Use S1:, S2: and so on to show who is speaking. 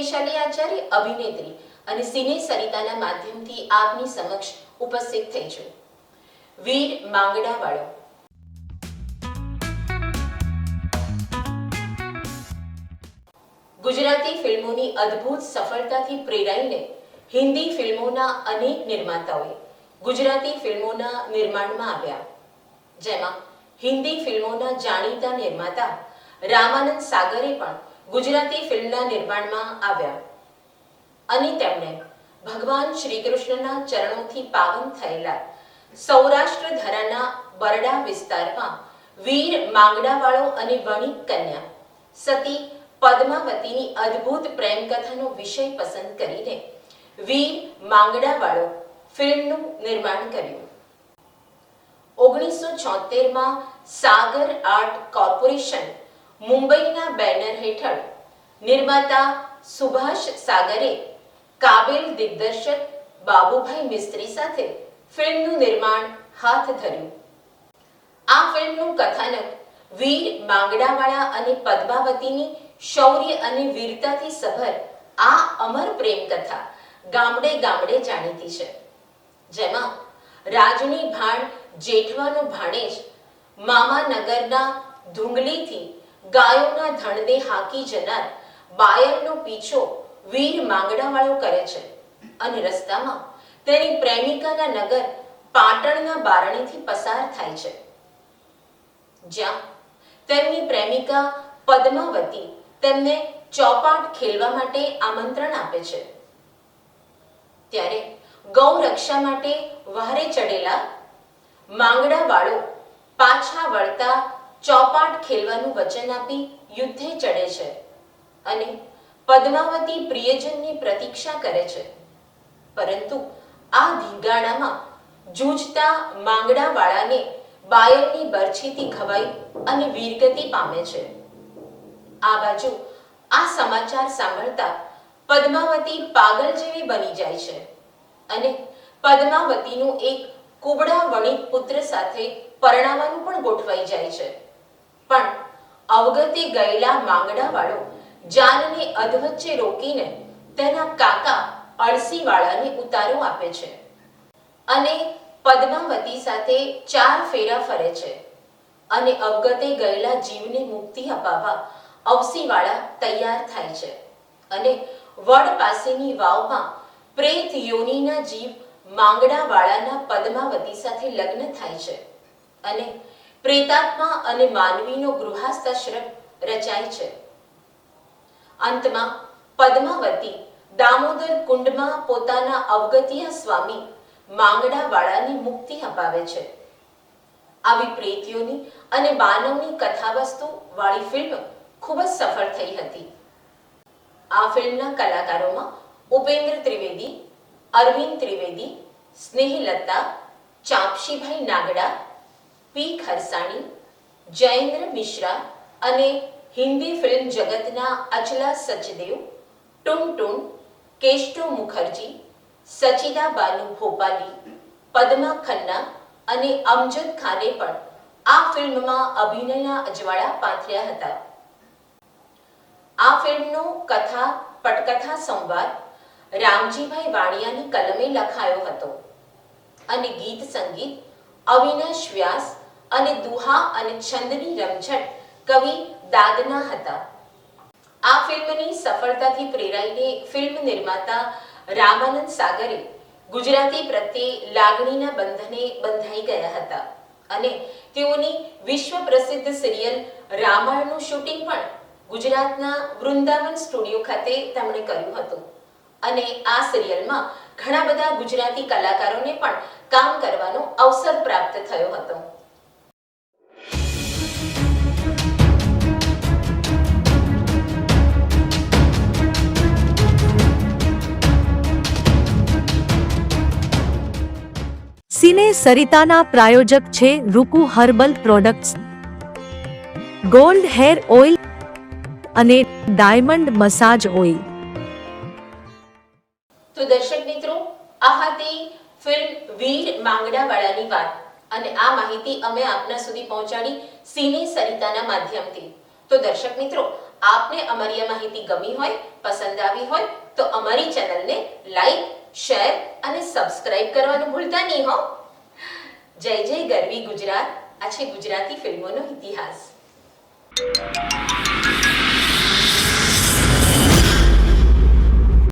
S1: વૈશાલી આચાર્ય અભિનેત્રી અને સિને સરિતાના માધ્યમથી આપની સમક્ષ ઉપસ્થિત થઈ છું. વીર માંગડાવાળો. ગુજરાતી ફિલ્મોની અદ્ભુત સફળતાથી પ્રેરાઈને હિન્દી ફિલ્મોના અનેક નિર્માતાઓએ ગુજરાતી ફિલ્મોના નિર્માણમાં આવ્યા, જેમાં હિન્દી ફિલ્મોના જાણીતા નિર્માતા રામાનંદ સાગરે પણ ગુજરાતી ફિલ્મના નિર્માણમાં આવ્યા અને તેમણે ભગવાન શ્રી કૃષ્ણના ચરણોથી પાવન થયેલા સૌરાષ્ટ્ર ધરાના બરડા વિસ્તારમાં વીર માંગડાવાળો અને વણિક કન્યા સતી પદ્માવતીની અદ્ભુત પ્રેમ કથાનો વિષય પસંદ કરીને વીર માંગડાવાળો ફિલ્મનું નિર્માણ કર્યું. 1976માં સાગર આર્ટ કોર્પોરેશન મુંબઈના બેનર હેઠળ નિર્માતા સુભાષ સાગરે કાબિલ દિગ્દર્શક બાબુભાઈ મિસ્ત્રી સાથે ફિલ્મનું નિર્માણ હાથ ધર્યું. આ ફિલ્મનું કથાનક વીર માંગડાવાળા અને પદ્માવતીની શૌર્ય અને વીરતાથી સભર આ અમર પ્રેમ કથા ગામડે ગામડે જાણીતી છે, જેમાં રાજની ભાણ જેઠવાનો ભાણેજ મામાનગરના ધુંગલીથી ગાયોના ધણદે હાકી જનાર બાયલનો પીછો વીર માંગડાવાળો કરે છે અને રસ્તામાં તેની પ્રેમિકાના નગર પાટણના બારણેથી પસાર થાય છે, જ્યાં તેમની પ્રેમિકા પદ્માવતી તેમને ચોપાટ ખેલવા માટે આમંત્રણ આપે છે. ત્યારે ગૌરક્ષા માટે વહારે ચડેલા માંગડાવાળો પાછા વળતા ચોપાટ ખેલવાનું વચન આપી યુદ્ધે ચડે છે અને પદ્માવતી પ્રિયજનની પ્રતીક્ષા કરે છે, પરંતુ આ ધીંગાણામાં જૂજતા માંગડાવાળાને બાયલની બરછીથી ઘવાઈ અને વીરગતિ પામે છે. આ બાજુ આ સમાચાર સાંભળતા પદ્માવતી પાગલ જેવી બની જાય છે અને પદ્માવતીનું એક કુબડા વણિક પુત્ર સાથે પરણાવવાનું પણ ગોઠવાઈ જાય છે, પણ અવગતે ગયેલા માંગડાવાળો જાનને અધવચ્ચે રોકીને તેના કાકા અળસીવાળાને ઉતારો આપે છે અને પદ્માવતી સાથે 4 ફેરા ફરે છે અને અવગતે ગયેલા જીવને મુક્તિ અપાવવા અવસીવાળા તૈયાર થાય છે અને વડ પાસેની વાવમાં પ્રેત યોનિના જીવ માંગડાવાળાના પદ્માવતી સાથે લગ્ન થાય છે અને પ્રેતાત્મા અને માનવીનો ગૃહાસ્થાશ્રમ રચાય છે. અંતમાં પદ્માવતી દામોદર કુંડમાં પોતાના અવગતિયા સ્વામી માંગડાવાળાની મુક્તિ અપાવે છે. આવી પ્રેતીઓની અને માનવની કથાવસ્તુ વાળી ફિલ્મ ખૂબ જ સફળ થઈ હતી. આ ફિલ્મના કલાકારોમાં ઉપેન્દ્ર ત્રિવેદી, અરવિંદ ત્રિવેદી, સ્નેહલતા, ચાંપશીભાઈ નાગડા, પી ખરસાણી, જયેન્દ્ર મિશ્રા અને હિન્દી ફિલ્મ જગતના અચલા સચદેવ, ટુનટુન, કેષ્ટો મુખર્જી, સચિદા બાનુ ભોપાલી, પદ્મા ખન્ના અને અમજદ ખાને પણ આ ફિલ્મમાં અભિનયના અજવાળા પાથર્યા હતા. આ ફિલ્મનો કથા પટકથા સંવાદ રામજીભાઈ વાણિયાની કલમે લખાયો હતો અને ગીત સંગીત અવિનાશ વ્યાસ અને દુહા અને છંદની રમઝટ કવિ દાદના હતા. આ ફિલ્મની સફળતાથી પ્રેરાઈને ફિલ્મ નિર્માતા રામાનંદ સાગરે ગુજરાતી પ્રત્યે લાગણીના બંધને બંધાઈ ગયા હતા અને તેઓની વિશ્વ પ્રસિદ્ધ સિરિયલ રામાયણનું શૂટિંગ પણ ગુજરાતના વૃંદાવન સ્ટુડિયો ખાતે તેમણે કર્યું હતું અને આ સિરિયલમાં ઘણા બધા ગુજરાતી કલાકારોને પણ કામ કરવાનો અવસર પ્રાપ્ત થયો હતો.
S2: સિને સરિતાના પ્રાયોજક છે Ruku herbal products, gold hair oil અને ડાયમંડ મસાજ ઓઇલ.
S1: તો દર્શક મિત્રો, આ હતી ફિલ્મ વીર માંગડાવાળાની વાત અને આ માહિતી અમે આપના સુધી પહોંચાડી સિને સરિતાના માધ્યમથી. તો દર્શક મિત્રો, આપને અમારી આ માહિતી ગમી હોય, પસંદ આવી હોય તો અમારી ચેનલને લાઈક, શેર અને સબસ્ક્રાઇબ કરવાનું ભૂલતા નહીં હો. જય જય ગરવી ગુજરાત. આ છે ગુજરાતી ફિલ્મોનો ઇતિહાસ.